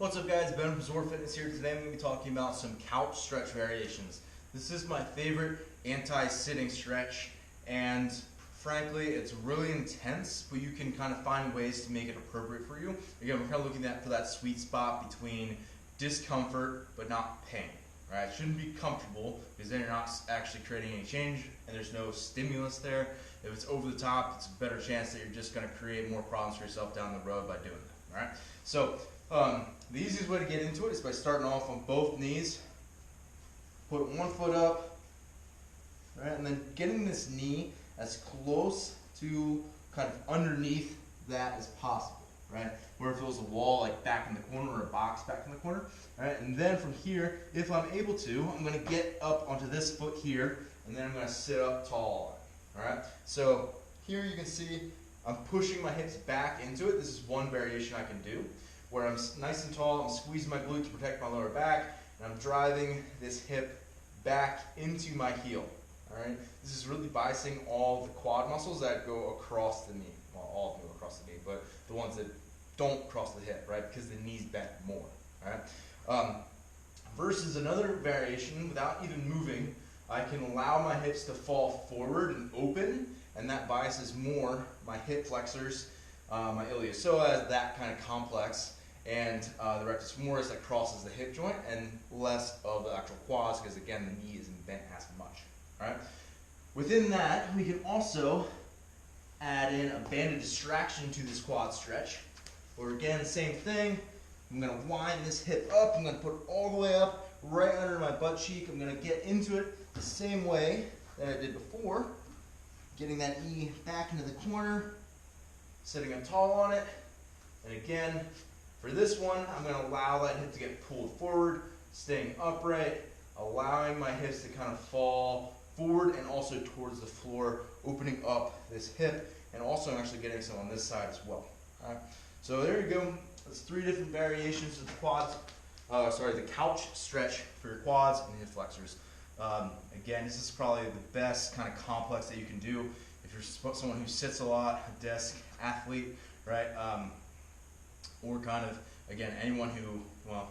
What's up guys, Ben from ZOAR Fitness here. Today I'm going to be talking about some couch stretch variations. This is my favorite anti-sitting stretch, and frankly it's really intense, but you can kind of find ways to make it appropriate for you. Again, we're kind of looking for that sweet spot between discomfort but not pain. Right? It shouldn't be comfortable because then you're not actually creating any change and there's no stimulus there. If it's over the top, it's a better chance that you're just going to create more problems for yourself down the road by doing that. All right? So the easiest way to get into it is by starting off on both knees. Put one foot up, right, and then getting this knee as close to kind of underneath that as possible. Right, where it feels a wall like back in the corner or a box back in the corner. Right, and then from here, if I'm able to, I'm going to get up onto this foot here, and then I'm going to sit up tall. All right, so here you can see I'm pushing my hips back into it. This is one variation I can do, where I'm nice and tall, I'm squeezing my glute to protect my lower back, and I'm driving this hip back into my heel. All right, this is really biasing all the quad muscles that go across the knee. Well, all of them go across the knee, but the ones that don't cross the hip, right? Because the knee's bent more, right? Versus another variation, without even moving, I can allow my hips to fall forward and open, and that biases more my hip flexors, my iliopsoas, that kind of complex, and the rectus femoris that crosses the hip joint, and less of the actual quads, because again, the knee isn't bent as much, right? Within that, we can also add in a banded distraction to this quad stretch, where again, same thing. I'm going to wind this hip up. I'm going to put it all the way up, right under my butt cheek. I'm going to get into it the same way that I did before, getting that knee back into the corner, sitting up tall on it. And again, for this one, I'm going to allow that hip to get pulled forward, staying upright, allowing my hips to kind of fall forward and also towards the floor, opening up this hip, and also I'm actually getting some on this side as well. All right. So there you go. That's 3 different variations of the quads. The couch stretch for your quads and hip flexors. Again, this is probably the best kind of complex that you can do if you're someone who sits a lot, a desk athlete, right? Or kind of, again, anyone who, well,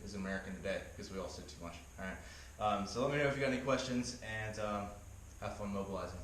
is an American today because we all sit too much. All right. So let me know if you got any questions, and have fun mobilizing.